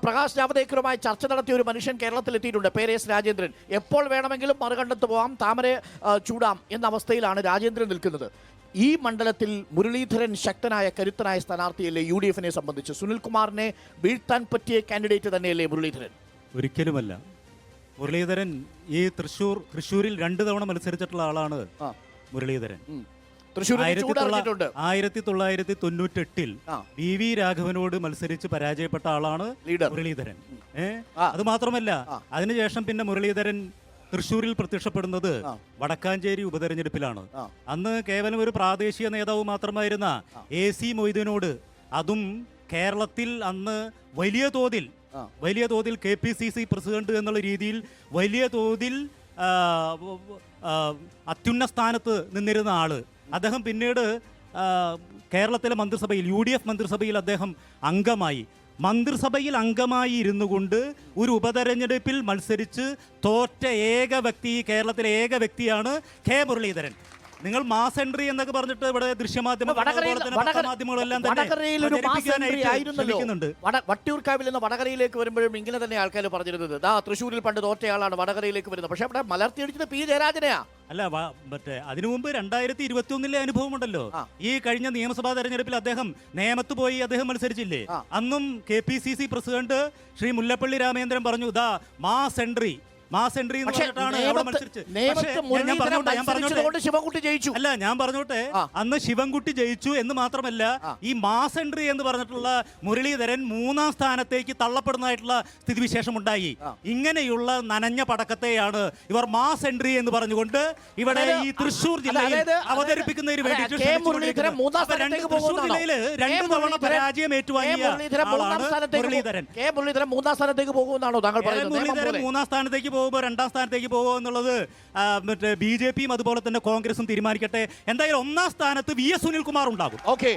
പ്രകാശ് ജാവദേക്കറുമായി ചർച്ച നടത്തിയ ഒരു മനുഷ്യൻ കേരളത്തിലെത്തിയിട്ടുണ്ട്. പേര് എസ് രാജേന്ദ്രൻ. എപ്പോൾ വേണമെങ്കിലും മറുകണ്ടത്ത് പോകാം, താമര ചൂടാം എന്ന അവസ്ഥയിലാണ് രാജേന്ദ്രൻ നിൽക്കുന്നത്. ഈ മണ്ഡലത്തിൽ മുരളീധരൻ ശക്തനായ കരുത്തനായ സ്ഥാനാർത്ഥിയല്ലേ UDF-നെ സംബന്ധിച്ച്? സുനിൽകുമാറിനെ വീഴ്ത്താൻ പറ്റിയ കാൻഡിഡേറ്റ് തന്നെയല്ലേ മുരളീധരൻ? ഒരിക്കലുമല്ല. മുരളീധരൻ ഈ തൃശ്ശൂരിൽ 2 തവണ മത്സരിച്ചിട്ടുള്ള ആളാണ് മുരളീധരൻ. 1998 BV രാഘവനോട് മത്സരിച്ച് പരാജയപ്പെട്ട ആളാണ് മുരളീധരൻ. അത് മാത്രമല്ല, അതിനുശേഷം പിന്നെ മുരളീധരൻ തൃശ്ശൂരിൽ പ്രത്യക്ഷപ്പെടുന്നത് വടക്കാഞ്ചേരി ഉപതെരഞ്ഞെടുപ്പിലാണ്. അന്ന് കേവലം ഒരു പ്രാദേശിക നേതാവ് മാത്രമായിരുന്ന AC മൊയ്തീനോട്, അതും കേരളത്തിൽ അന്ന് വലിയ തോതിൽ KPCC പ്രസിഡന്റ് എന്നുള്ള രീതിയിൽ വലിയ തോതിൽ അത്യുന്ന സ്ഥാനത്ത് നിന്നിരുന്ന ആള്, അദ്ദേഹം പിന്നീട് കേരളത്തിലെ മന്ത്രിസഭയിൽ UDF മന്ത്രിസഭയിൽ അദ്ദേഹം അംഗമായി. മന്ത്രിസഭയിൽ അംഗമായി ഇരുന്നു കൊണ്ട് ഒരു ഉപതെരഞ്ഞെടുപ്പിൽ മത്സരിച്ച് തോറ്റ ഏക വ്യക്തി, കേരളത്തിലെ ഏക വ്യക്തിയാണ് K മുരളീധരൻ. നിങ്ങൾ മാസ് എൻട്രി എന്നൊക്കെ പറഞ്ഞിട്ട് ഇവിടെ ദൃശ്യമാധ്യമങ്ങളെല്ലാം വട്ടിയൂർക്കാവിൽ നിന്ന് വടകരയിലേക്ക് വരുമ്പോഴും ഇങ്ങനെ തന്നെ ആൾക്കാർ പറഞ്ഞിരുന്നത്, തൃശ്ശൂരിൽ പണ്ട് തോറ്റയാളാണ് വടകരയിലേക്ക് വരുന്നത്. പക്ഷെ അവിടെ മലർത്തിയടിച്ചത് P ജയരാജനെയാ. അല്ല, മറ്റേ അതിനു മുമ്പ് 2021 അനുഭവം ഉണ്ടല്ലോ. ഈ കഴിഞ്ഞ നിയമസഭാ തെരഞ്ഞെടുപ്പിൽ അദ്ദേഹം നേമത്ത് പോയി അദ്ദേഹം മത്സരിച്ചില്ലേ? അന്നും KPCC പ്രസിഡന്റ് ശ്രീ മുല്ലപ്പള്ളി രാമചന്ദ്രൻ പറഞ്ഞു, മാസ് എൻട്രി അല്ല, ഞാൻ പറഞ്ഞോട്ടെ, അന്ന് ശിവൻകുട്ടി ജയിച്ചു എന്ന് മാത്രമല്ല, ഈ മാസ് എൻട്രി എന്ന് പറഞ്ഞിട്ടുള്ള മുരളീധരൻ 3-ാം സ്ഥാനത്തേക്ക് തള്ളപ്പെടുന്നതായിട്ടുള്ള സ്ഥിതിവിശേഷം ഉണ്ടായി. ഇങ്ങനെയുള്ള നനഞ്ഞ പടക്കത്തെയാണ് ഇവർ മാസ് എൻട്രി എന്ന് പറഞ്ഞുകൊണ്ട് ഇവിടെ ഈ തൃശ്ശൂർ ജില്ലയിൽ അവതരിപ്പിക്കുന്നതിന് വേണ്ടി തൃശ്ശൂർ ജില്ലയില് 2 തവണ പരാജയം ഏറ്റുവാങ്ങിയ ആളാണ് മുരളീധരൻ. മുരളീധരൻ 3-ാം സ്ഥാനത്തേക്ക് പോകുമെന്നാണോ താങ്കൾ പറയുന്നത്? മുരളീധരൻ 3-ാം സ്ഥാനത്തേക്ക് പോകുമ്പോൾ 2-ാം സ്ഥാനത്തേക്ക് പോകുക എന്നുള്ളത് മറ്റേ BJPയും അതുപോലെ തന്നെ കോൺഗ്രസും തീരുമാനിക്കട്ടെ. എന്തായാലും 1-ാം സ്ഥാനത്ത് VS സുനിൽകുമാർ ഉണ്ടാകും. ഓക്കെ.